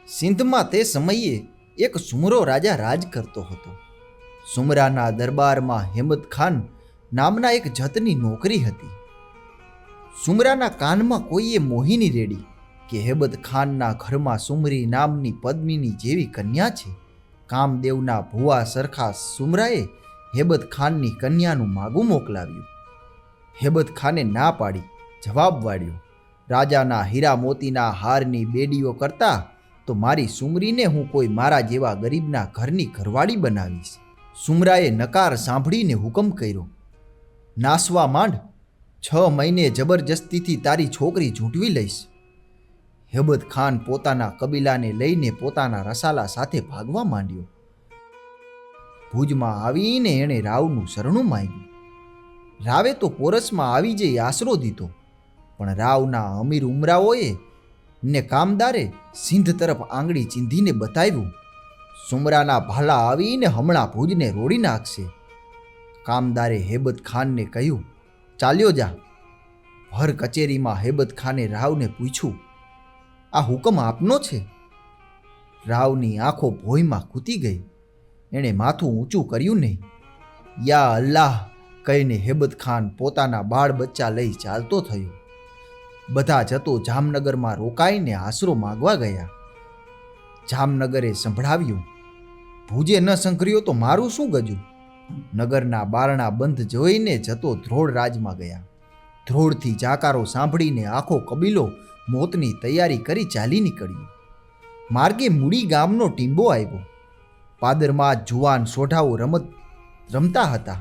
સિંધમાં તે સમયે એક સુમરો રાજા રાજ કરતો હતો. સુમરાના દરબારમાં હેમદ ખાન નામના એક જતની નોકરી હતી. સુમરાના કાનમાં કોઈએ મોહિની રેડી કે હેબત ખાનના ઘરમાં સુમરી નામની પદ્મિની જેવી કન્યા છે. કામદેવના ભુવા સરખા સુમરાએ હેબત ખાનની કન્યાનું માગું મોકલાવ્યું. હેબત ખાને ના પાડી જવાબ વાળ્યો, રાજાના હીરા મોતીના હારની બેડીઓ કરતા તો મારી સુમરીને હું કોઈ મારા જેવા ગરીબના ઘરની ઘરવાળી બનાવીશ. સુમરાએ નકાર સાંભળીને હુકમ કર્યો, નાસવા માંડ, 6 મહિને જબરજસ્તીથી તારી છોકરી ઝૂંટવી લઈશ. હેબત ખાન પોતાના કબીલાને લઈને પોતાના રસાલા સાથે ભાગવા માંડ્યો. ભુજમાં આવીને એણે રાવનું શરણું માંગ્યું. રાવે તો પોરસમાં આવી જઈ આશરો દીધો, પણ રાવના અમીર ઉમરાઓએ ને કામદારે સિંધ તરફ આંગળી ચીંધીને બતાવ્યું, સુમરાના ભાલા આવીને હમણાં ભુજને રોડી નાખશે. કામદારે હેબત ખાનને કહ્યું, ચાલ્યો જા. ભર કચેરીમાં હેબત ખાને રાવને પૂછ્યું, આ હુકમ આપનો છે? રાવની આંખો ભોંયમાં ખૂતી ગઈ. એણે માથું ઊંચું કર્યું નહીં. યા અલ્લાહ કહીને હેબત ખાન પોતાના બાળ બચ્ચા લઈ ચાલતો થયો. બધા જતો જામનગરમાં રોકાઈને આશરો માગવા ગયા. જામનગરે સંભળાવ્યું, ભુજે ન સંઘર્યો તો મારું શું ગજું? નગરના બારણા બંધ જોઈને જતો ધ્રોળ રાજમાં ગયા. ધ્રોળથી જાકારો સાંભળીને આખો કબીલો મોતની તૈયારી કરી ચાલી નીકળ્યો. માર્ગે મૂડી ગામનો ટીંબો આવ્યો. પાદરમાં જુવાન સોઢાઓ રમતા હતા.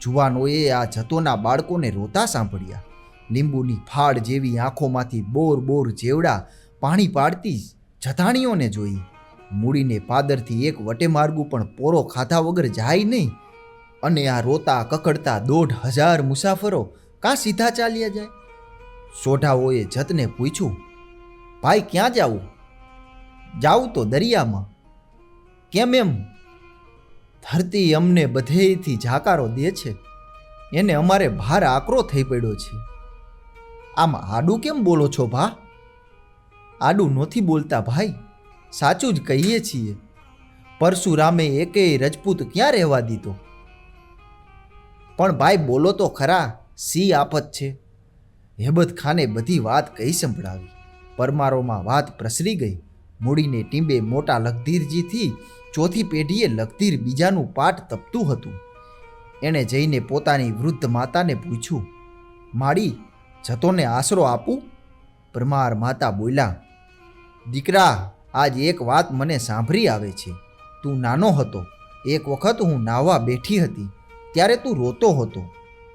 જુવાનોએ આ જતોના બાળકોને રોતા સાંભળ્યા. લીંબુની ફાળ જેવી આંખોમાંથી બોર બોર જેવડા પાણી પાડતી જતાણીઓને જોઈ. મૂડીને પાદરથી એક વટે માર્ગું પણ પોરો ખાધા વગર જાય નહીં, અને આ રોતા કકડતા 1,500 મુસાફરો કાં સીધા ચાલ્યા જાય? સોઢાઓએ જતને પૂછ્યું, ભાઈ ક્યાં જાવું? જાવું તો દરિયામાં. કેમ એમ? ધરતી અમને બધેથી જાકારો દે છે, એને અમારે ભાર આકરો થઈ પડ્યો છે. આમ આડું કેમ બોલો છો ભા? આડું નથી બોલતા ભાઈ, સાચું જ કહીએ છીએ. પરશુરામે એકેય રજપૂત ક્યાં રહેવા દીધો? પણ ભાઈ બોલો તો ખરા, સી આફત છે? હેબત ખાને બધી વાત કહી સંભળાવી. પરમારોમાં વાત પ્રસરી ગઈ. મૂડીને ટીંબે મોટા લખધીરજીથી ચોથી પેઢીએ લખધીર બીજાનું પાટ તપતું હતું. એણે જઈને પોતાની વૃદ્ધ માતાને પૂછ્યું, માડી, જતોને આશરો આપું? પરમાર માતા બોલ્યા, દીકરા, આજ એક વાત મને સાંભળી આવે છે. તું નાનો હતો, એક વખત હું નાહવા બેઠી હતી, ત્યારે તું રોતો હતો.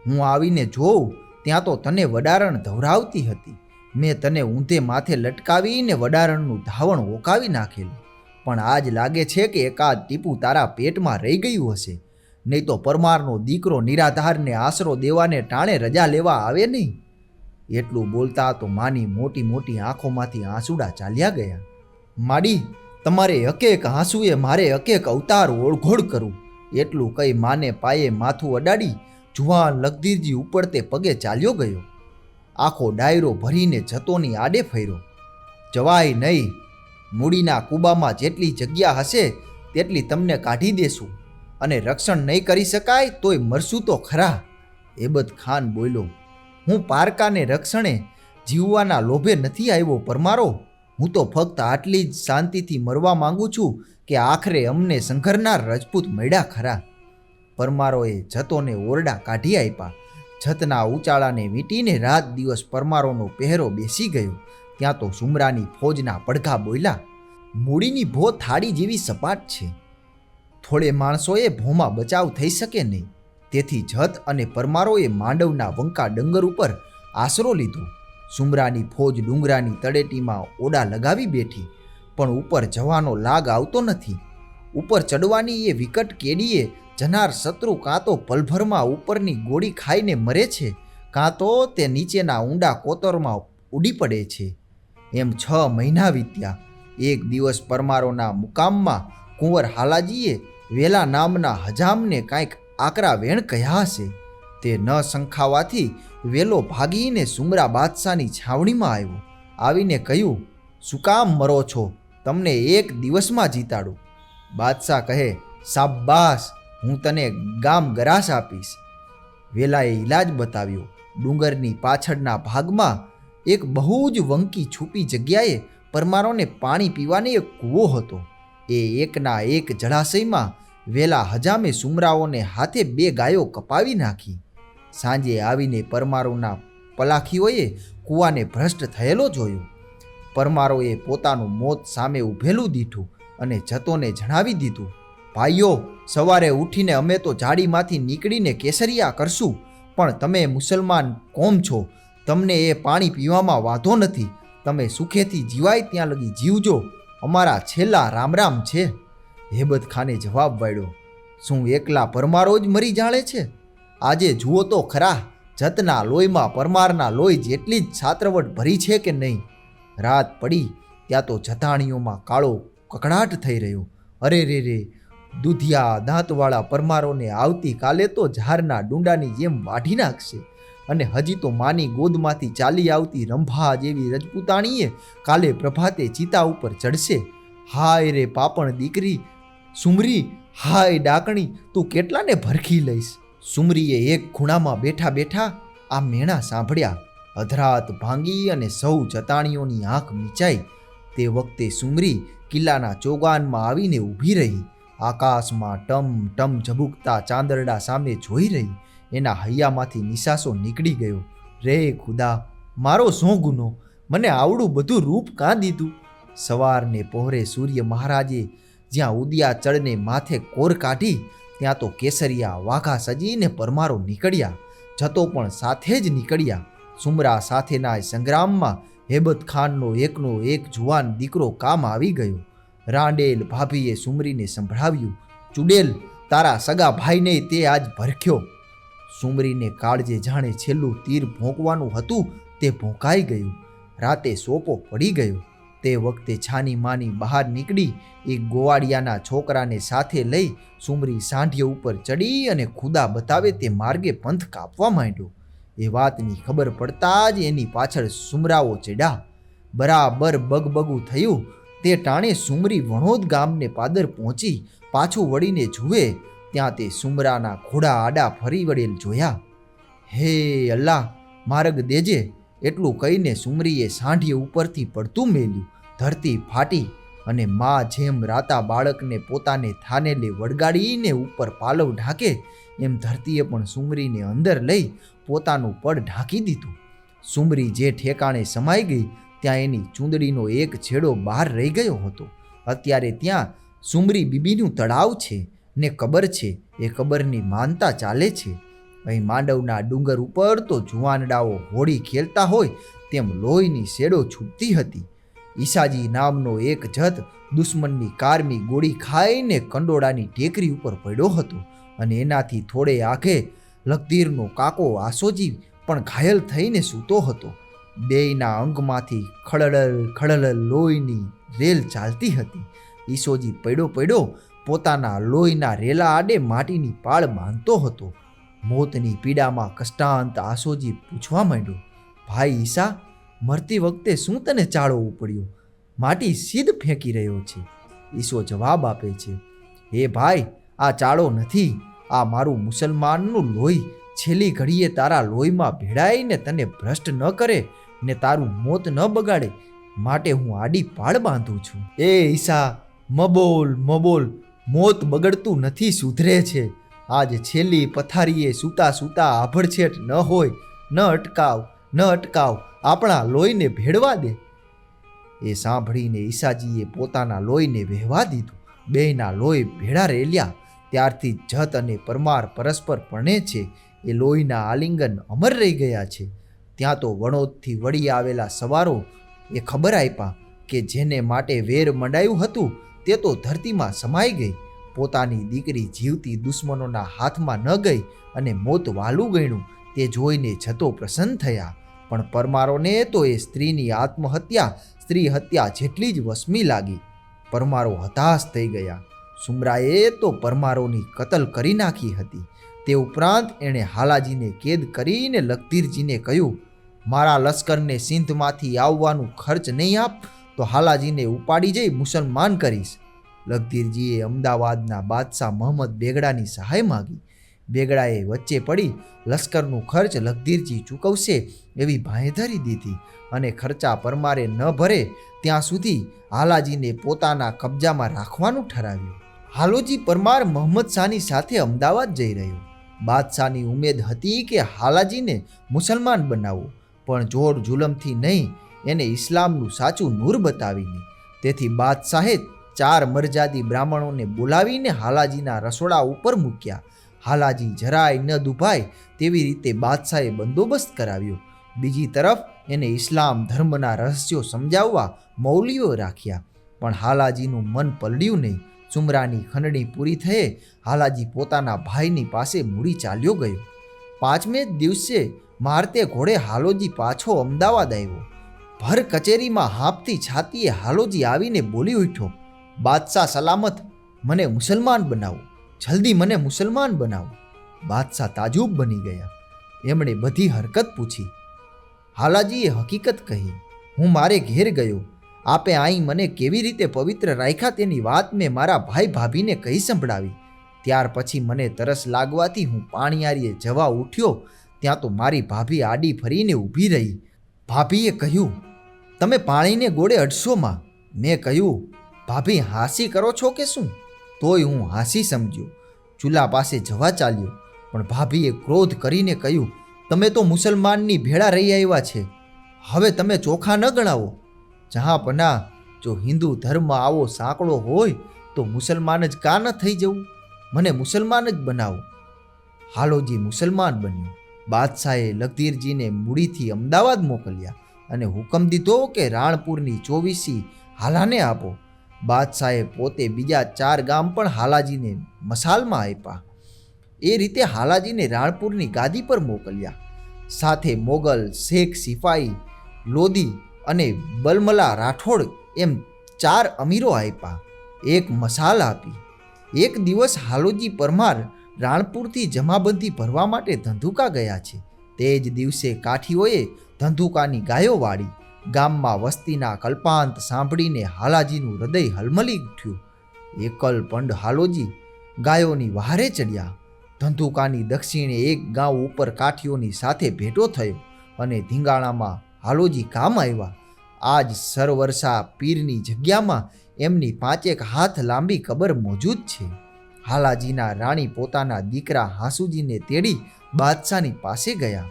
હું આવીને જોઉં ત્યાં તો તને વડારણ ધવરાવતી હતી. મેં તને ઊંધે માથે લટકાવીને વડારણનું ધાવણ ઓકાવી નાખેલું. પણ આજ લાગે છે કે એકાદ ટીપું તારા પેટમાં રહી ગયું હશે, નહીં તો પરમારનો દીકરો નિરાધારને આશરો દેવાને ટાણે રજા લેવા આવે નહીં. એટલું બોલતા તો માની મોટી મોટી આંખોમાંથી આંસુડા ચાલ્યા ગયા. માડી, તમારે એક આંસુએ મારે એક અવતાર ઓળઘોળ કરું, એટલું કહી માને પાયે માથું અડાડી જુવાન લખધીરજી ઉપડતે પગે ચાલ્યો ગયો. આખો ડાયરો ભરીને જતોની આડે ફર્યો. જવાય નહીં, મૂડીના કૂબામાં જેટલી જગ્યા હશે તેટલી તમને કાઢી દેશું, અને રક્ષણ નહીં કરી શકાય તોય મરશું તો ખરા. હેબત ખાન બોલ્યો, હું પારકાને રક્ષણે જીવવાના લોભે નથી આવ્યો પરમારો. હું તો ફક્ત આટલી જ શાંતિથી મરવા માંગુ છું કે આખરે અમને સંઘરનાર રજપૂત મળ્યા ખરા. પરમારોએ જતોને ઓરડા કાઢી આપ્યા. છતના ઉચાળાને વીંટીને રાત દિવસ પરમારોનો પહેરો બેસી ગયો. ત્યાં તો સુમરાની ફોજના પડઘા બોલ્યા, મૂડીની ભો થાળી જેવી સપાટ છે, થોડે માણસોએ ભોમાં બચાવ થઈ શકે નહીં. તેથી જત અને પરમારોએ માંડવના વંકા ડંગર ઉપર આશરો લીધો. સુમરાની ફોજ ડુંગરાની તળેટીમાં ઓડા લગાવી બેઠી, પણ ઉપર જવાનો લાગ આવતો નથી. ઉપર ચડવાની એ વિકટ કેડીએ જનાર શત્રુ કાં તો પલભરમાં ઉપરની ગોળી ખાઈને મરે છે, કાં તો તે નીચેના ઊંડા કોતરમાં ઉડી પડે છે. એમ 6 મહિના વીત્યા. એક દિવસ પરમારોના મુકામમાં કુંવર હાલાજીએ વેલા નામના હજામને કાંઈક આકરા વેણ કહ્યા હશે. તે ન સંખાવાથી વેલો ભાગીને સુમરા બાદશાહની છાવણીમાં આવ્યો. આવીને કહ્યું, શું કામ મરો છો? તમને એક દિવસમાં જીતાડું. બાદશાહ કહે, શાબાશ, હું તને ગામ ગરાસ આપીશ. વેલાએ ઈલાજ બતાવ્યો. ડુંગરની પાછળના ભાગમાં એક બહુ જ વંકી છુપી જગ્યાએ પરમારોને પાણી પીવાની એક કૂવો હતો. એ એકના એક જળાશયમાં વેલા હજામે સુમરાઓને હાથે 2 ગાયો કપાવી નાખી. સાંજે આવીને પરમારોના પલાખીઓએ કૂવાને ભ્રષ્ટ થયેલો જોયો. પરમારોએ પોતાનું મોત સામે ઊભેલું દીઠું અને જતોને જણાવી દીધું, ભાઈઓ, સવારે ઉઠીને અમે તો જાડીમાંથી નીકળીને કેસરિયા કરશું, પણ તમે મુસલમાન કોમ છો, તમને એ પાણી પીવામાં વાંધો નથી. તમે સુખેથી જીવાય ત્યાં લગી જીવજો, અમારા છેલ્લા રામ રામ છે. હેબત ખાને જવાબ વાળ્યો, શું એકલા પરમારો જ મરી જાણે છે? આજે જુઓ તો ખરા, જતના લોહીમાં પરમારના લોહી જેટલી જ છાત્રવટ ભરી છે કે નહીં. રાત પડી ત્યાં તો જતાણીઓમાં કાળો કકડાટ થઈ રહ્યો. અરે રે રે, દૂધિયા દાંતવાળા પરમારોને આવતીકાલે તો ઝારના ડુંડાની જેમ વાઢી નાખશે. અને હજી તો માની ગોદમાંથી ચાલી આવતી રંભા જેવી રજપૂતાણીએ કાલે પ્રભાતે ચિતા ઉપર ચડશે. હાય રે પાપણ દીકરી સુમરી, હાય ડાકણી, તું કેટલાને ભરખી લઈશ. સુમરીએ એક ખૂણામાં બેઠા બેઠા આ મેણા સાંભળ્યા. અધરાત ભાંગી અને સૌ જતાણીઓની આંખ મીચાઈ. તે વખતે સુમરી કિલ્લાના ચોગાનમાં આવીને ઊભી રહી. આકાશમાં ટમ ટમ ઝબુકતા ચાંદરડા સામે જોઈ રહી. એના હૈયામાંથી નિસાસો નીકળી ગયો. રે ખુદા, મારો શું ગુનો? મને આવડું બધું રૂપ કાં દીધું? સવારને પહોરે સૂર્ય મહારાજે જ્યાં ઉદયાચળને માથે કોર કાઢી, ત્યાં તો કેસરિયા વાઘા સજીને પરમારો નીકળ્યા. જતો પણ સાથે જ નીકળ્યા. સુમરા સાથેના સંગ્રામમાં હેબત ખાનનો એકનો એક જુવાન દીકરો કામ આવી ગયો. રાંડેલ ભાભીએ સુમરીને સંભળાવ્યું, ચુડેલ, તારા સગા ભાઈને તે આજ ભરખ્યો. સુમરીને કાળજે જાણે છેલ્લું તીર ભોંકવાનું હતું તે ભોંકાઈ ગયું. રાતે સોપો પડી ગયો. તે વખતે છાની માની બહાર નીકળી એક ગોવાળિયાના છોકરાને સાથે લઈ સુમરી સાંઢિયા ઉપર ચડી અને ખુદા બતાવે તે માર્ગે પંથ કાપવા માંડ્યો. એ વાતની ખબર પડતા જ એની પાછળ સુમરાઓ ચડ્યા. બરાબર બગબગું થયું તે ટાણે સુમરી વણોદ ગામને પાદર પહોંચી. પાછું વળીને જુએ ત્યાં તે સુમરાના ઘોડા આડા ફરી વળેલ જોયા. હે અલ્લાહ, માર્ગ દેજે, એટલું કહીને સુમરીએ સાંઢિયા ઉપરથી પડતું મેલ્યું. ધરતી ફાટી અને મા જેમ રાતા બાળકને પોતાને થાનેલે વળગાડીને ઉપર પાલવ ઢાંકે એમ ધરતીએ પણ સુમરીને અંદર લઈ પોતાનું પડ ઢાંકી દીધું. સુમરી જે ઠેકાણે સમાઈ ગઈ ત્યાં એની ચૂંદડીનો એક છેડો બહાર રહી ગયો હતો. અત્યારે ત્યાં સુમરી બીબીનું તળાવ છે ને કબર છે. એ કબરની માનતા ચાલે છે. અહીં માંડવના ડુંગર ઉપર તો જુવાનડાઓ હોળી ખેલતા હોય તેમ લોહીની શેડો છૂટતી હતી. ઈસાજી નામનો એક જત દુશ્મનની કારમી ગોળી ખાઈને કંડોળાની ટેકરી ઉપર પડ્યો હતો અને એનાથી થોડે આગે લકદીરનો કાકો આસોજી પણ ઘાયલ થઈને સૂતો હતો. બેયના અંગમાંથી ખળડલ ખળડલ લોહીની રેલ ચાલતી હતી. ઈસોજી પડ્યો પોતાના લોહીના રેલા આડે માટીની પાળ બાંધતો હતો. મોતની પીડામાં કષ્ટાંત આસોજી પૂછવા માંડ્યો, ભાઈ ઈસા, મરતી વખતે શું તને ચાળો ઉપડ્યો? માટી સીધ ફેંકી રહ્યો છે. ઈસો જવાબ આપે છે, હે ભાઈ, આ ચાળો નથી, આ મારું મુસલમાનનું લોહી છેલ્લી ઘડીએ તારા લોહીમાં ભેળાઈને તને ભ્રષ્ટ ન કરે ને તારું મોત ન બગાડે માટે હું આડી પાળ બાંધું છું. એ ઈસા, મબોલ, મોત બગડતું નથી, સુધરે છે. આજ છેલ્લી પથારીએ સૂતા સૂતા આભડછેટ ન હોય, ન અટકાવ, આપણા લોહીને ભેળવા દે. એ સાંભળીને ઈસાજીએ પોતાના લોહીને વહેવા દીધું. બેયના લોહી ભેળા રેલ્યા. ત્યારથી જત અને પરમાર પરસ્પર પરણે છે. એ લોહીના આલિંગન અમર રહી ગયા છે. ત્યાં તો વણોદથી વળી આવેલા સવારો એ ખબર આપ્યા કે જેને માટે વેર મંડાયું હતું તે તો ધરતીમાં સમાઈ ગઈ. પોતાની દીકરી જીવતી દુશ્મનોના હાથમાં ન ગઈ અને મોત વાલું ગણ્યું તે જોઈને જતો પ્રસન્ન થયા. પણ પરમારોને તો એ સ્ત્રીની આત્મહત્યા સ્ત્રી હત્યા જેટલી જ વસમી લાગી. પરમારો હતાશ થઈ ગયા. સુમરાએ તો પરમારોની કતલ કરી નાખી હતી. તે ઉપરાંત એણે હાલાજીને કેદ કરીને લખધીરજીને કહ્યું, મારા લશ્કરને સિંધમાંથી આવવાનું ખર્ચ નહીં આપ તો હાલાજીને ઉપાડી જઈ મુસલમાન કરીશ. લખધીરજીએ અમદાવાદના બાદશાહ મહંમદ બેગડાની સહાય માગી. બેગડાએ વચ્ચે પડી લશ્કરનું ખર્ચ લખધીરજી ચૂકવશે એવી બાંહેધરી દીધી અને ખર્ચા પરમારે ન ભરે ત્યાં સુધી હાલાજીને પોતાના કબજામાં રાખવાનું ઠરાવ્યું. હાલોજી પરમાર મહંમદ શાહની સાથે અમદાવાદ જઈ રહ્યો. બાદશાહની ઉમેદ હતી કે હાલાજીને મુસલમાન બનાવવો, પણ જોર જુલમથી નહીં, એને ઇસ્લામનું સાચું નૂર બતાવીને. તેથી બાદશાહે 4 મરજાદી બ્રાહ્મણોને બોલાવીને હાલાજીના રસોડા ઉપર મૂક્યા. હાલાજી જરાય ન દુભાય તેવી રીતે બાદશાહે બંદોબસ્ત કરાવ્યો. બીજી તરફ એને ઇસ્લામ ધર્મના રહસ્યો સમજાવવા મૌલવીઓ રાખ્યા. પણ હાલાજીનું મન પલળ્યું નહીં. સુમરાની ખંડણી પૂરી થયે હાલાજી પોતાના ભાઈની પાસે મૂડી ચાલ્યો ગયો. 5મે દિવસે મારતે ઘોડે હાલોજી પાછો અમદાવાદ આવ્યો. ભર કચેરીમાં હાંફતી છાતીએ હાલોજી આવીને બોલી ઉઠ્યો, બાદશાહ સલામત, મને મુસલમાન બનાવો, જલ્દી મને મુસલમાન બનાવો. બાદશાહ તાજુબ બની ગયા. એમણે બધી હરકત પૂછી. હાલાજીએ હકીકત કહી. હું મારે ઘેર ગયો. આપે અહીં મને કેવી રીતે પવિત્ર રાખ્યા તેની વાત મેં મારા ભાઈ ભાભીને કહી સંભળાવી. ત્યાર પછી મને તરસ લાગવાથી હું પાણીયારીએ જવા ઉઠ્યો. ત્યાં તો મારી ભાભી આડી ફરીને ઊભી રહી. ભાભીએ કહ્યું, તમે પાણીને ગોળે અડશોમાં. મેં કહ્યું, ભાભી હાંસી કરો છો કે શું? તોય હું હાંસી સમજ્યો. ચૂલા પાસે જવા ચાલ્યો. પણ ભાભીએ ક્રોધ કરીને કહ્યું, તમે તો મુસલમાનની ભેળા રહી આવ્યા છે, હવે તમે ચોખા ન ગણાવો. જહાંપના, જો હિન્દુ ધર્મ આવો સાંકડો હોય તો મુસલમાન જ કા ન થઈ જવું? મને મુસલમાન જ બનાવો. હાલોજી મુસલમાન બન્યો. બાદશાહે લખધીરજીને મૂડીથી અમદાવાદ મોકલ્યા અને હુકમ દીધો કે રાણપુરની 24 હાલાને આપો. બાદશાહે પોતે બીજા 4 ગામ પણ હાલાજીને મસાલમાં આપ્યા. એ રીતે હાલાજીને રાણપુરની ગાદી પર મોકલ્યા. સાથે મોગલ, શેખ સિપાઈ, લોધી અને બલમલા રાઠોડ એમ 4 અમીરો આપ્યા. 1 મસાલ આપી. એક દિવસ હાલોજી પરમાર રાણપુરથી જમાબંધી ભરવા માટે ધંધુકા ગયા છે. તે જ દિવસે કાઠીઓએ ધંધુકાની ગાયો વાળી. ગામમાં વસ્તીના કલ્પાંત સાંભળીને હાલાજીનું હૃદય હલમલી ઉઠ્યું. એકલ પંડ હાલોજી ગાયોની વહારે ચડ્યા. ધંધુકાની દક્ષિણે એક ગાંવ ઉપર કાઠીઓની સાથે ભેટો થયો અને ધીંગાણામાં હાલોજી કામ આવ્યા. આજ સરવરસા પીરની જગ્યામાં એમની 5 હાથ લાંબી કબર મોજૂદ છે. હાલાજીના રાણી પોતાના દીકરા હાંસુજીને તેડી બાદશાહની પાસે ગયા.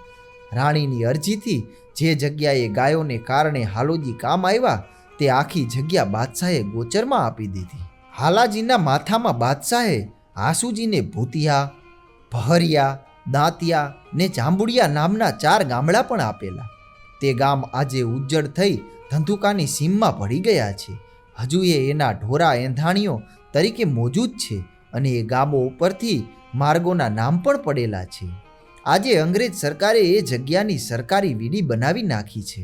રાણીની અરજીથી જે જગ્યાએ ગાયોને કારણે હાલોજી કામ આવ્યા તે આખી જગ્યા બાદશાહે ગોચરમાં આપી દીધી. હાલાજીના માથામાં બાદશાહે હાંસુજીને ભૂતિયા, ભહરિયા, દાંતિયા ને જાંબુડિયા નામના 4 ગામડા પણ આપેલા. તે ગામ આજે ઉજ્જડ થઈ ધંધુકાની સીમમાં ભળી ગયા છે. હજુ એ એના ઢોરા એંધાણીઓ તરીકે મોજૂદ છે અને એ ગામો ઉપરથી માર્ગોના નામ પણ પડેલા છે. આજે અંગ્રેજ સરકારે એ જગ્યાની સરકારી વીડી બનાવી નાખી છે.